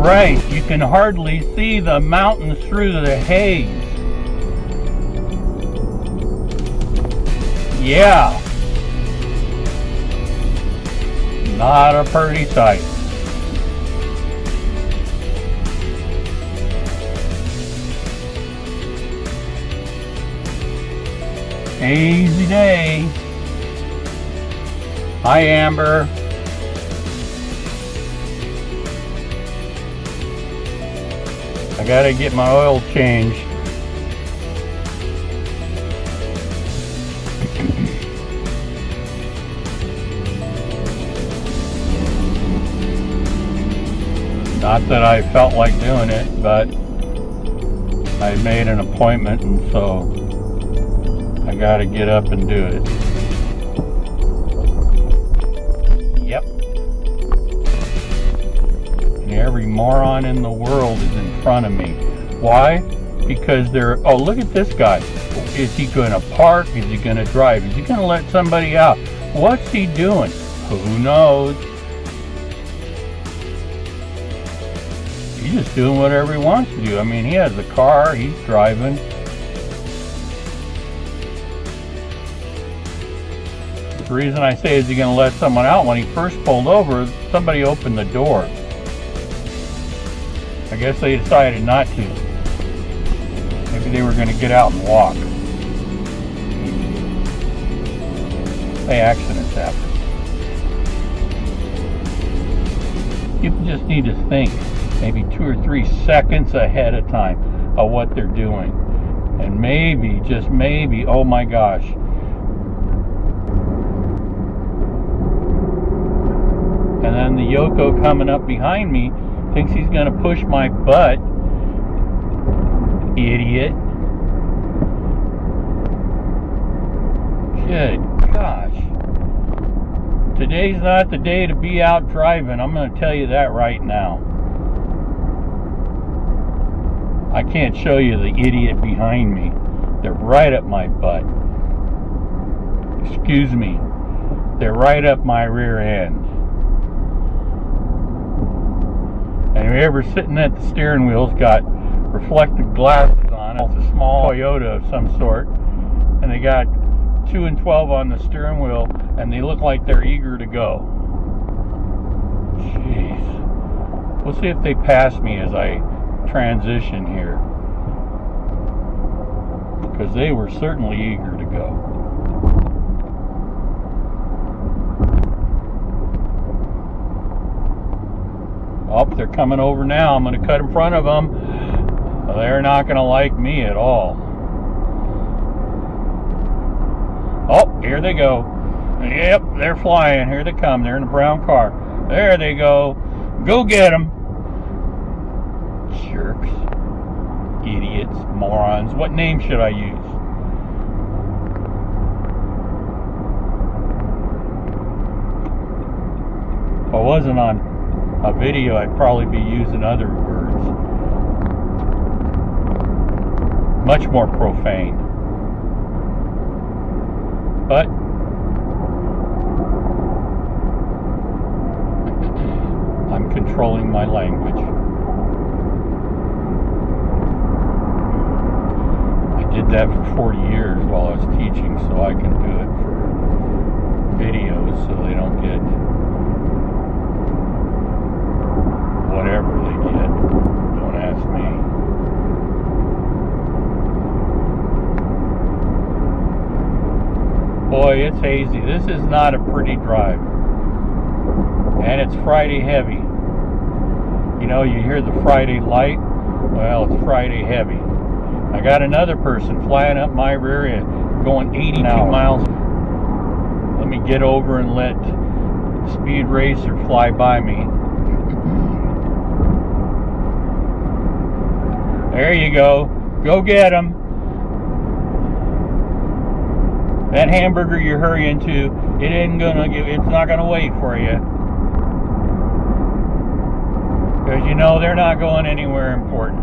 Alright, you can hardly see the mountains through the haze. Yeah. Not a pretty sight. Hazy day. Hi, Amber. I gotta get my oil changed. Not that I felt like doing it, but I made an appointment, and so I gotta get up and do it. Yep. And every moron in the world is in front of me. Why? Because they're, oh, look at this guy. Is he gonna park? Is he gonna drive? Is he gonna let somebody out? What's he doing? Who knows? He's just doing whatever he wants to do. I mean, he has a car, he's driving. The reason I say, is he going to let someone out? When he first pulled over, somebody opened the door. I guess they decided not to. Maybe they were going to get out and walk. Hey, accidents happen. People just need to think maybe 2 or 3 seconds ahead of time of what they're doing. And maybe, just maybe, oh my gosh, and then the Yoko coming up behind me thinks he's going to push my butt. Idiot. Good gosh. Today's not the day to be out driving. I'm going to tell you that right now. I can't show you the idiot behind me. They're right up my butt. Excuse me. They're right up my rear end. And whoever's sitting at the steering wheel's got reflective glasses on. It's a small Toyota of some sort. And they got 2 and 12 on the steering wheel, and they look like they're eager to go. Jeez. We'll see if they pass me as I transition here, because they were certainly eager to go. Oh, they're coming over now. I'm going to cut in front of them. They're not going to like me at all. Oh, here they go. Yep, they're flying. Here they come. They're in a brown car. There they go. Go get them. Jerks. Idiots. Morons. What name should I use? If I wasn't on a video, I'd probably be using other words. Much more profane. But I'm controlling my language. I did that for 40 years while I was teaching, so I can do it for videos so they don't get whatever they get. Don't ask me. Boy, it's hazy. This is not a pretty drive. And it's Friday heavy. You know, you hear the Friday light. Well, it's Friday heavy. I got another person flying up my rear end, going 82 miles. Let me get over and let Speed Racer fly by me. There you go. Go get him. That hamburger you're hurrying to, it's not gonna wait for you. Because you know they're not going anywhere important.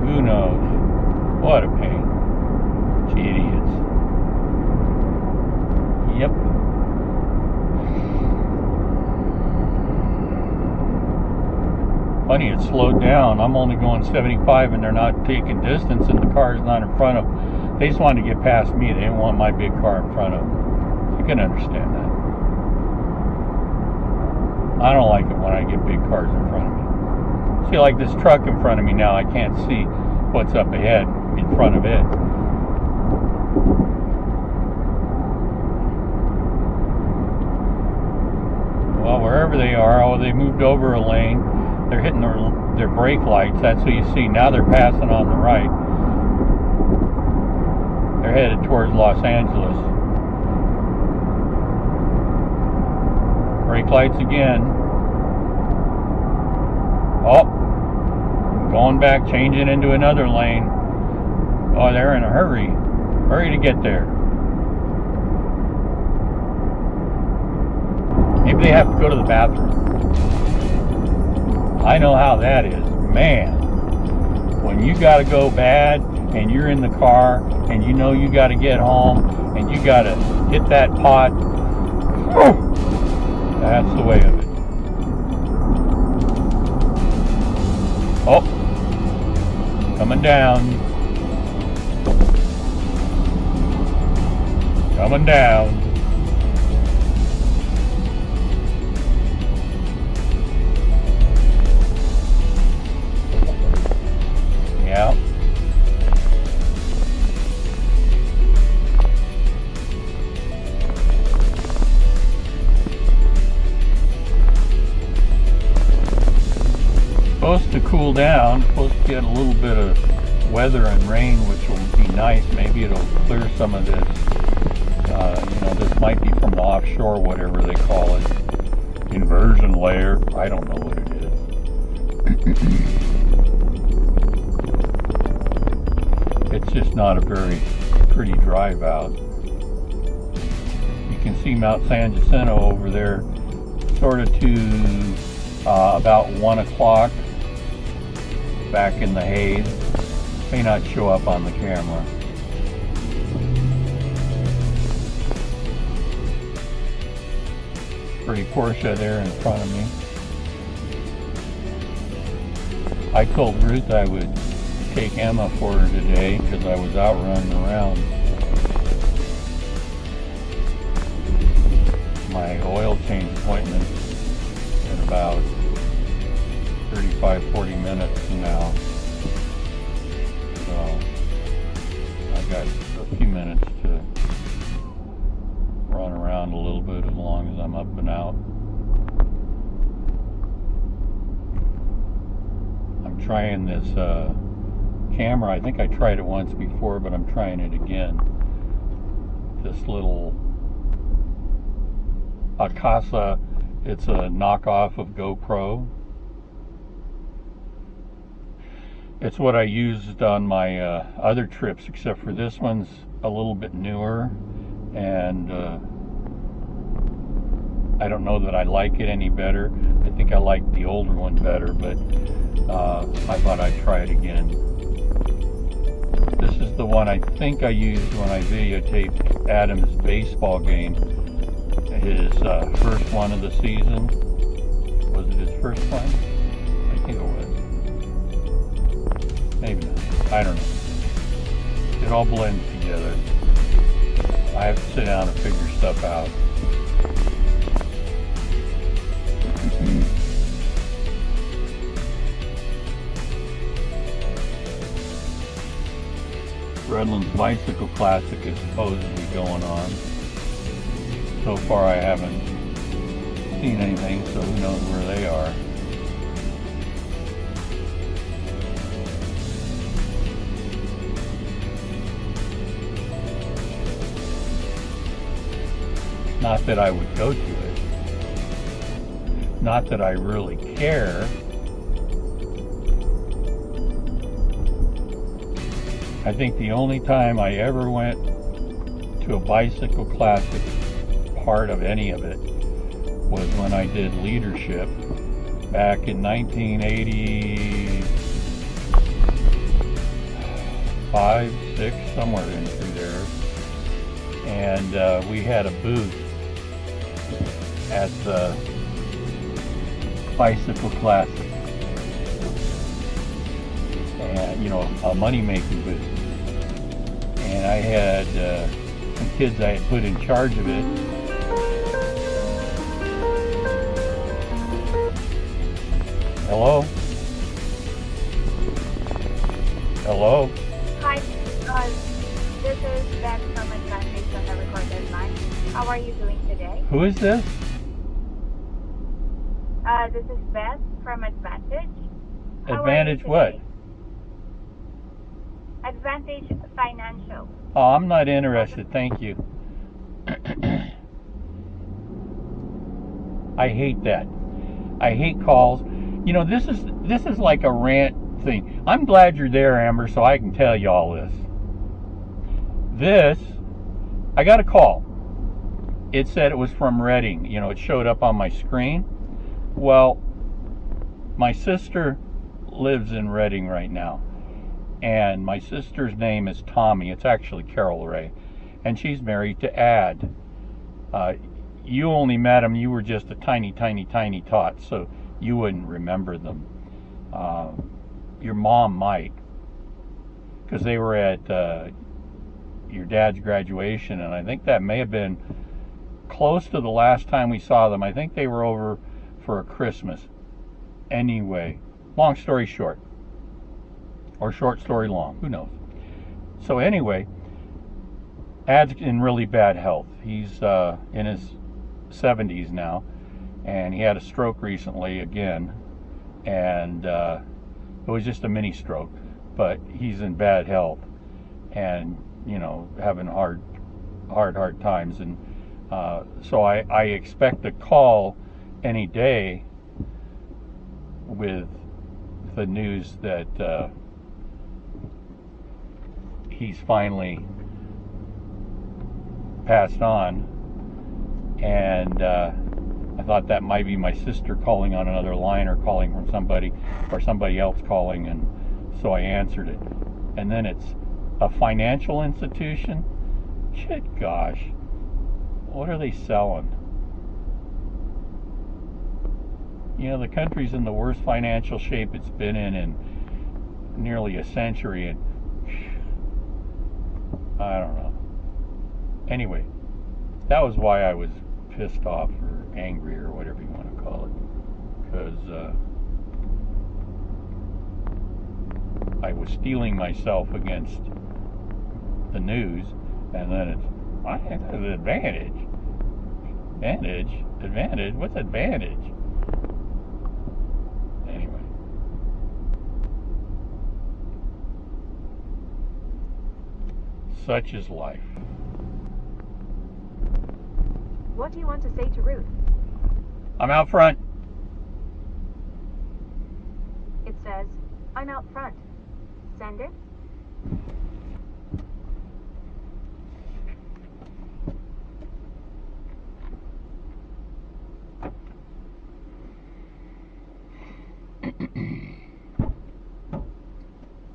Who knows? What a pain. Idiots. Yep. Funny, it slowed down. I'm only going 75 and they're not taking distance and the car's not in front of them. They just wanted to get past me. They didn't want my big car in front of them. You can understand that. I don't like it when I get big cars in front of me. See, like this truck in front of me now, I can't see what's up ahead in front of it. Well, wherever they are, oh, they moved over a lane. They're hitting their brake lights. That's what you see. Now they're passing on the right. They're headed towards Los Angeles. Brake lights again. Oh, going back, changing into another lane. Oh, they're in a hurry. Hurry to get there. Maybe they have to go to the bathroom. I know how that is. Man, when you gotta go bad and you're in the car and you know you gotta get home and you gotta hit that pot, that's the way of it. Oh, coming down. Coming down. Yeah. Supposed to cool down, supposed to get a little bit of weather and rain, which will be nice. Maybe it'll clear some of this. This might be from the offshore, whatever they call it. Inversion layer. I don't know what it is. It's just not a very pretty drive out. You can see Mount San Jacinto over there, sort of to about 1 o'clock back in the haze. May not show up on the camera. Pretty Porsche there in front of me. I told Ruth I would take Emma for her today because I was out running around. My oil change appointment in about 35-40 minutes now. So I got a few minutes to run around a little bit as long as I'm up and out. I'm trying this camera. I think I tried it once before, but I'm trying it again. This little Akasa, it's a knockoff of GoPro. It's what I used on my other trips, except for this one's a little bit newer, and I don't know that I like it any better. I think I like the older one better, but I thought I'd try it again. This is the one I think I used when I videotaped Adam's baseball game. His first one of the season. Was it his first one? I think it was. Maybe not. I don't know. It all blends together. I have to sit down and figure stuff out. Redlands Bicycle Classic is supposedly going on. So far I haven't seen anything, so who knows where they are. Not that I would go to it. Not that I really care. I think the only time I ever went to a bicycle classic part of any of it was when I did leadership back in 1985, 6, somewhere in through there. And we had a booth at the Bicycle Classic. a money-making business. And I had some kids I had put in charge of it. Hello? Hello? Hi, this is Beth from Advantage on the recorded line. How are you doing today? Who is this? This is Beth from Advantage. How Advantage are you what? today? Advantage Financial. Oh, I'm not interested, thank you. I hate that. I hate calls. You know, this is like a rant thing. I'm glad you're there, Amber, so I can tell you all this. I got a call. It said it was from Reading. You know, it showed up on my screen. Well, my sister lives in Reading right now, and my sister's name is Tommy. It's actually Carol Ray, and she's married to Ad. You only met them. You were just a tiny tot, so you wouldn't remember them. Your mom might, because they were at your dad's graduation, and I think that may have been close to the last time we saw them. I think they were over for a Christmas. Anyway, long story short, or short story long, who knows. So anyway, Ad's in really bad health. He's in his 70s now, and he had a stroke recently again, and it was just a mini stroke, but he's in bad health, and having hard times, and so I expect a call any day with the news that he's finally passed on. And I thought that might be my sister calling on another line, or calling from somebody, or somebody else calling, and so I answered it. And then it's a financial institution. Shit, gosh, what are they selling? The country's in the worst financial shape it's been in nearly a century, and I don't know. Anyway, that was why I was pissed off or angry or whatever you want to call it, because I was steeling myself against the news, and then it's an advantage. Advantage? What's advantage? Anyway. Such is life. What do you want to say to Ruth? I'm out front. It says, I'm out front. Send it.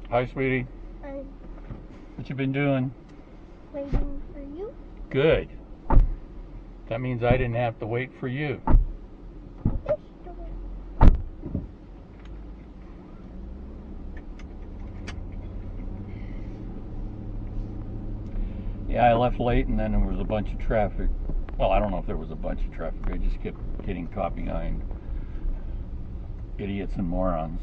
Hi, sweetie. Hi. What you been doing? Waiting for you. Good. That means I didn't have to wait for you. Yeah, I left late, and then there was a bunch of traffic. Well, I don't know if there was a bunch of traffic. I just kept getting caught behind idiots and morons,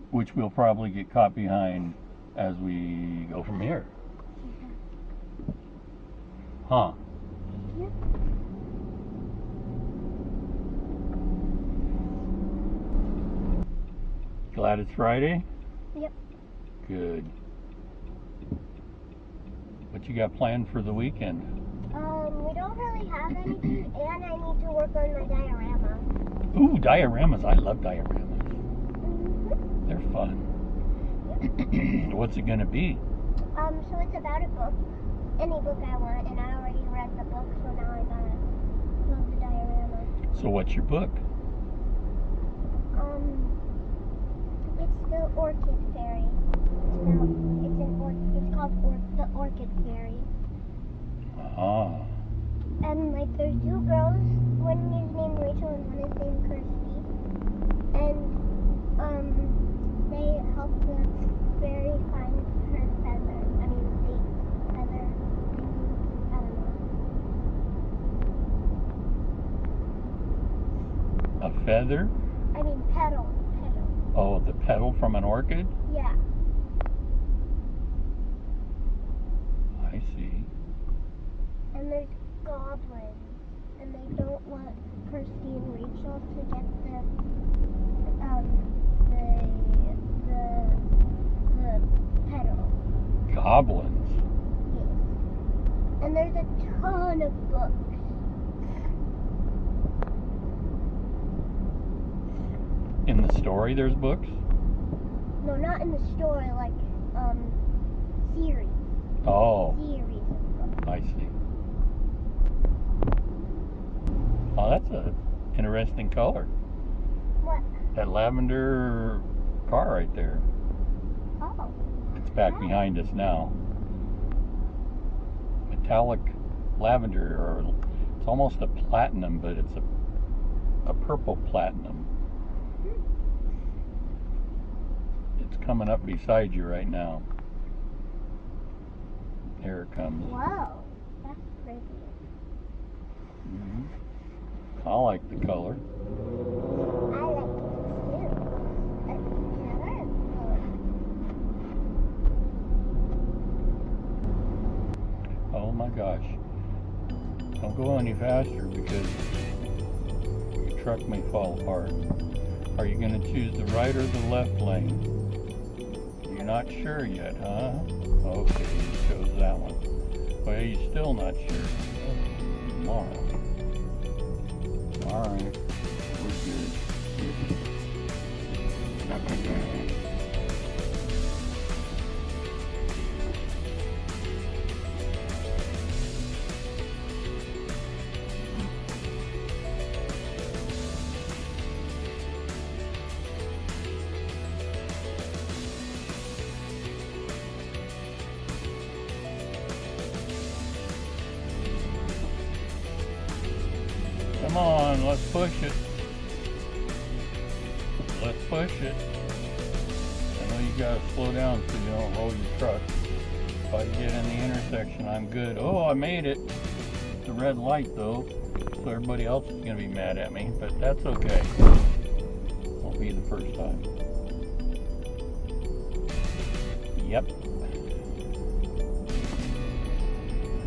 which we'll probably get caught behind as we go from here. Huh? Yep. Glad it's Friday? Yep. Good. What you got planned for the weekend? We don't really have anything, and I need to work on my diorama. Ooh, dioramas. I love dioramas. Mm-hmm. They're fun. Yep. What's it gonna be? So it's about a book. Any book I want, and I already read the book, so now I gotta build the diorama. So what's your book? It's the Orchid Fairy. It's called the Orchid Fairy. Ah. And there's two girls. One is named Rachel and one is named Kirsty. And feather? I mean petal. Petal. Oh, the petal from an orchid? Yeah. I see. And there's goblins. And they don't want Kirsty and Rachel to get the petal. Goblins. Yes. And there's a ton of books. In the story there's books? No, not in the story, like, series. Oh, Series of books. I see. Oh, that's a interesting color. What? That lavender car right there. Oh. It's back behind us now. Metallic lavender, or it's almost a platinum, but it's a purple platinum. It's coming up beside you right now. There it comes. Whoa. That's pretty. Mhm. I like the color. I like it too. That's another color. Oh my gosh. Don't go any faster because your truck may fall apart. Are you going to choose the right or the left lane? You're not sure yet, huh? Okay, you chose that one. Well, you're still not sure. Tomorrow. Alright, we're good. Come on, let's push it. Let's push it. I know you gotta slow down so you don't roll your truck. If I get in the intersection, I'm good. Oh, I made it. It's a red light though, so everybody else is gonna be mad at me, but that's okay. Won't be the first time. Yep.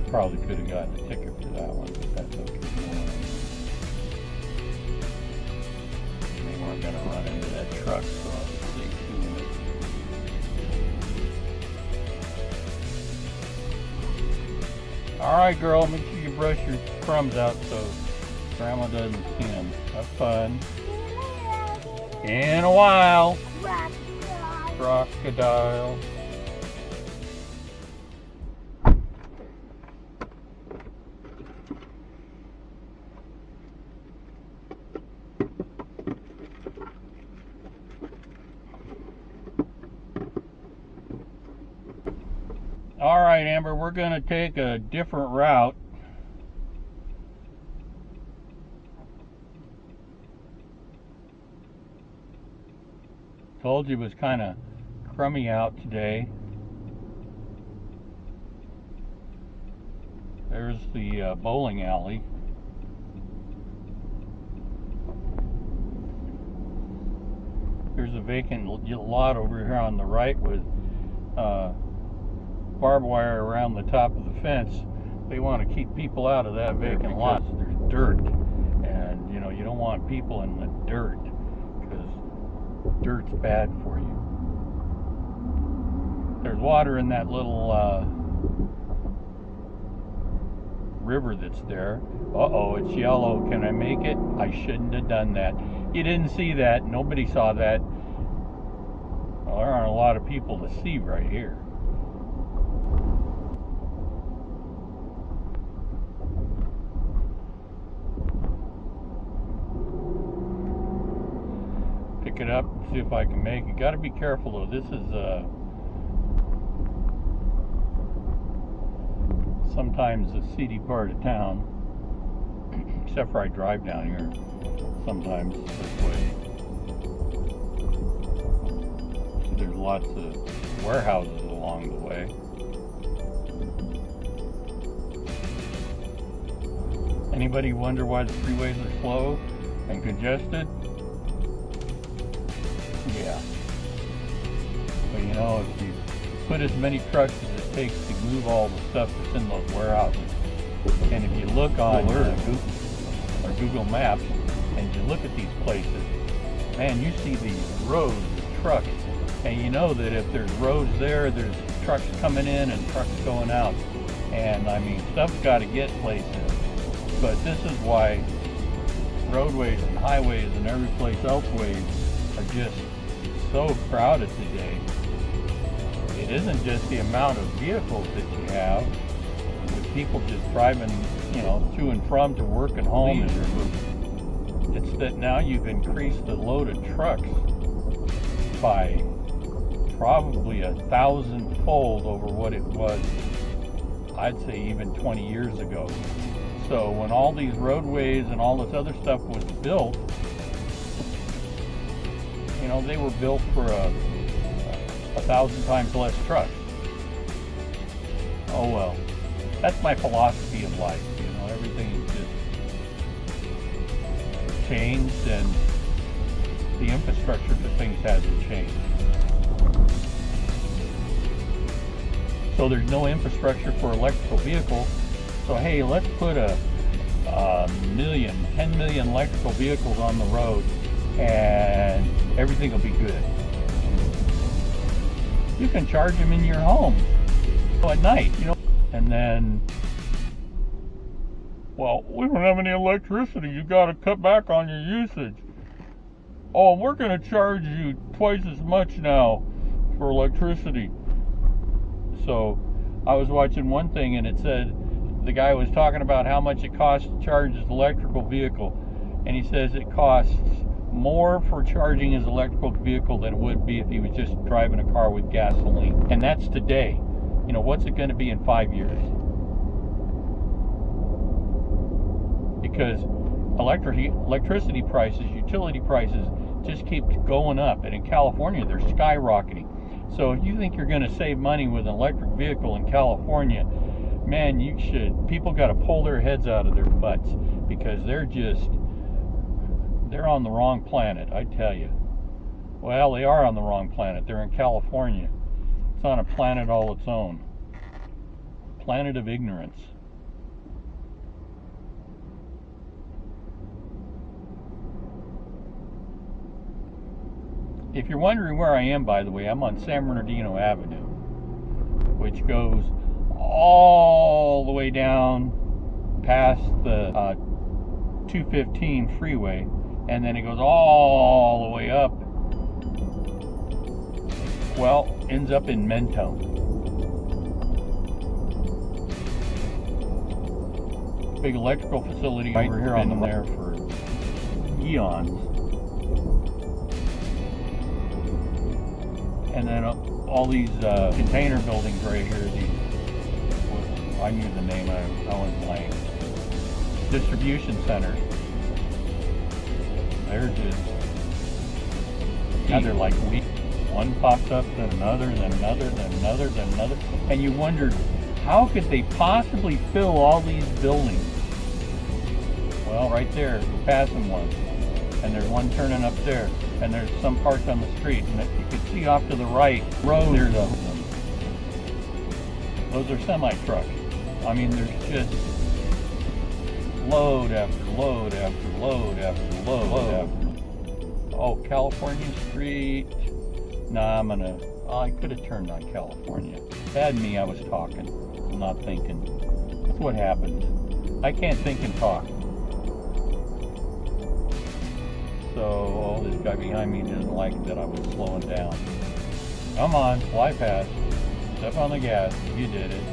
Probably could have gotten a ticket for that one, but that's okay. We're going to run into that truck, so I'll just stay tuned. Alright, girl, make sure you brush your crumbs out so Grandma doesn't see them. Have fun. In a while. Crocodile. Alright, Amber, we're going to take a different route. Told you it was kind of crummy out today. There's the bowling alley. There's a vacant lot over here on the right with barbed wire around the top of the fence. They want to keep people out of that vacant lot. There's dirt, and you know, you don't want people in the dirt because dirt's bad for you. There's water in that little river that's there. Uh-oh, it's yellow. Can I make it? I shouldn't have done that. You didn't see that. Nobody saw that. Well, there aren't a lot of people to see right here. Pick it up and see if I can make it. Got to be careful though. This is sometimes a seedy part of town, except for I drive down here sometimes this way. There's lots of warehouses along the way. Anybody wonder why the freeways are slow and congested? you know, if you put as many trucks as it takes to move all the stuff that's in those warehouses, and if you look on Google Maps and you look at these places, man, you see these rows of trucks, and you know that if there's roads there, there's trucks coming in and trucks going out. And I mean, stuff's got to get places. But this is why roadways and highways and every place elseways are just so crowded today. It isn't just the amount of vehicles that you have, with people just driving, you know, to and from to work and home. It's that now you've increased the load of trucks by probably 1,000-fold over what it was, I'd say, even 20 years ago. So when all these roadways and all this other stuff was built, you know, they were built for 1,000 times less trucks. Oh well, that's my philosophy of life. You know, everything is just changed, and the infrastructure for things hasn't changed. So there's no infrastructure for electrical vehicles. So hey, let's put a 10 million electrical vehicles on the road, and everything will be good. You can charge them in your home at night, you know. And then, well, we don't have any electricity. You got to cut back on your usage. Oh, we're going to charge you twice as much now for electricity. So I was watching one thing, and it said, the guy was talking about how much it costs to charge his electrical vehicle, and he says it costs more for charging his electrical vehicle than it would be if he was just driving a car with gasoline. And that's today. You know, what's it going to be in 5 years? Because electricity prices, utility prices just keep going up, and in California they're skyrocketing. So if you think you're going to save money with an electric vehicle in California, man, you should. People got to pull their heads out of their butts, because they're on the wrong planet, I tell you. Well, they are on the wrong planet. They're in California. It's on a planet all its own. Planet of ignorance. If you're wondering where I am, by the way, I'm on San Bernardino Avenue, which goes all the way down past the 215 freeway, and then it goes all the way up, well, ends up in Mentone. Big electrical facility right over here on the there for eons. And then all these container buildings right here, I knew the name, I went blank. Distribution centers. They're just, now they're like weak. One pops up, then another, then another, then another, then another. And you wondered, how could they possibly fill all these buildings? Well, right there, we're passing one. And there's one turning up there. And there's some parts on the street. And you can see off to the right, road, there's those are semi-trucks. I mean, there's just load after load after load after load after. Oh, California Street. Nah, I could have turned on California. Bad me, I was talking, not thinking. That's what happens. I can't think and talk. So, this guy behind me didn't like that I was slowing down. Come on, fly past. Step on the gas. You did it.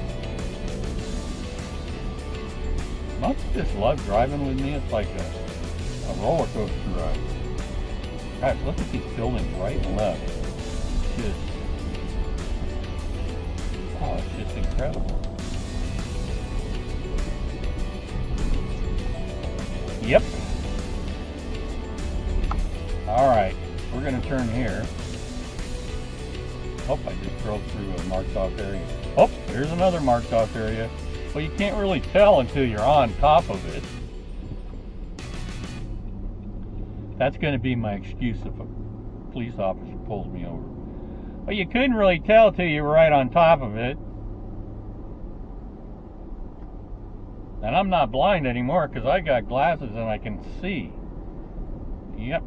Don't you just love driving with me? It's like a roller coaster ride. Guys, look at these buildings right and left. It's just incredible. Yep. Alright, we're going to turn here. Oh, I just drove through a marked off area. Oh, here's another marked off area. Well, you can't really tell until you're on top of it. That's going to be my excuse if a police officer pulls me over. Well, you couldn't really tell till you were right on top of it. And I'm not blind anymore because I got glasses and I can see. Yep.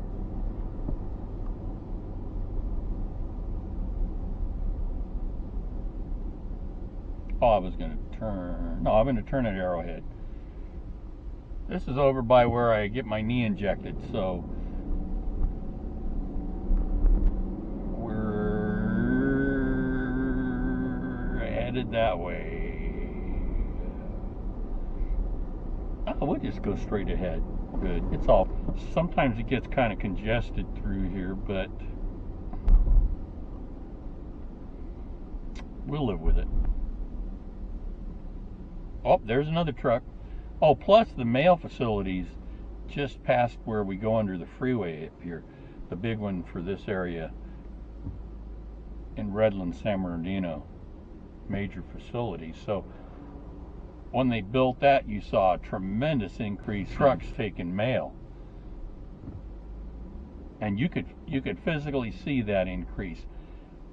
Oh, I was going to turn. No, I'm going to turn at Arrowhead. This is over by where I get my knee injected, so we're headed that way. Oh, we'll just go straight ahead. Good. It's all. Sometimes it gets kind of congested through here, but we'll live with it. Oh, there's another truck. Oh, plus the mail facilities just past where we go under the freeway up here. The big one for this area in Redlands, San Bernardino. Major facility. So when they built that, you saw a tremendous increase in trucks taking mail. And you could physically see that increase.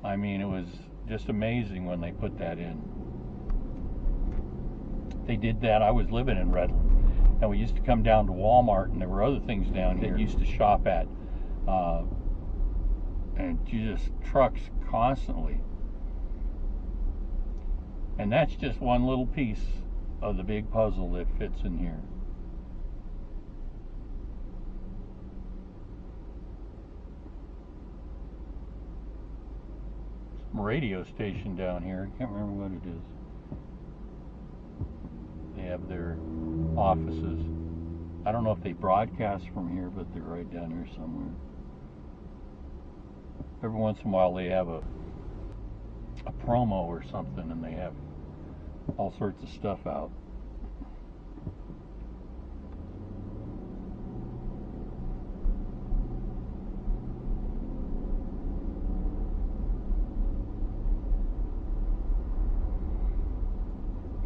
I mean, it was just amazing when they put that in. They did that. I was living in Redlands, and we used to come down to Walmart, and there were other things down here that used to shop at, and you just trucks constantly. And that's just one little piece of the big puzzle that fits in here. Some radio station down here. I can't remember what it is. They have their offices. I don't know if they broadcast from here, but they're right down here somewhere. Every once in a while they have a promo or something, and they have all sorts of stuff out.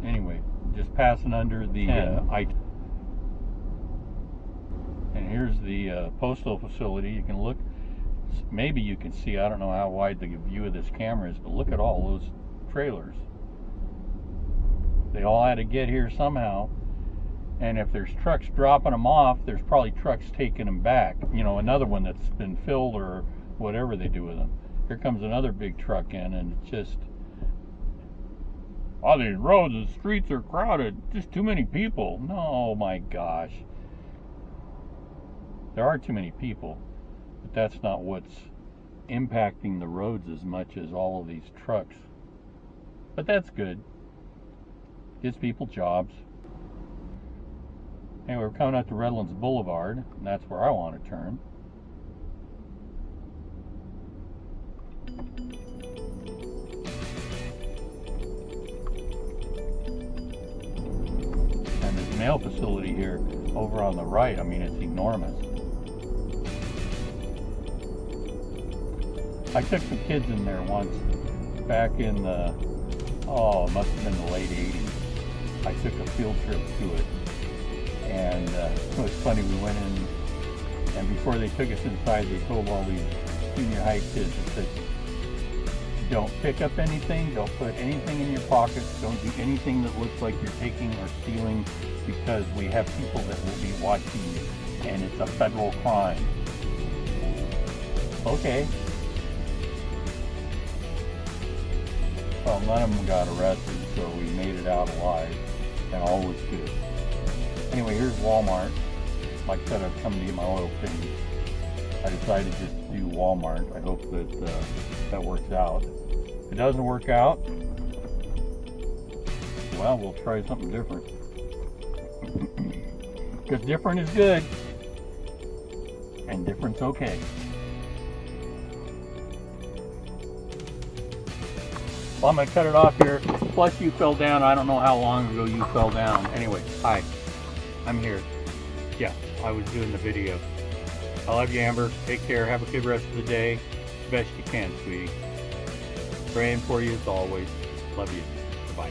Anyway, just passing under the I. And here's the postal facility. You can look, maybe you can see, I don't know how wide the view of this camera is, but look at all those trailers. They all had to get here somehow, and if there's trucks dropping them off, there's probably trucks taking them back. You know, another one that's been filled or whatever they do with them. Here comes another big truck in, and it's just, oh, these roads and streets are crowded. Just too many people. No, my gosh. There are too many people, but that's not what's impacting the roads as much as all of these trucks. But that's good. Gives people jobs. Anyway, we're coming out to Redlands Blvd, and that's where I want to turn. And there's a mail facility here over on the right. I mean, it's enormous. I took some kids in there once back in the, it must have been the late 80s. I took a field trip to it, and it was funny. We went in, and before they took us inside, they told all these junior high kids, they said, don't pick up anything, don't put anything in your pockets, don't do anything that looks like you're taking or stealing, because we have people that will be watching you, and it's a federal crime. Okay. Well, none of them got arrested, so we made it out alive, and all was good. Anyway, here's Walmart. Like I said, I've come to get my oil change. I decided just to do Walmart. I hope that that works out. If it doesn't work out, well, we'll try something different. Because different is good, and different's okay. Well, I'm going to cut it off here. Plus, you fell down. I don't know how long ago you fell down. Anyway, hi. I'm here. Yeah, I was doing the video. I love you, Amber. Take care. Have a good rest of the day. Best you can, sweetie. Praying for you as always. Love you. Bye-bye.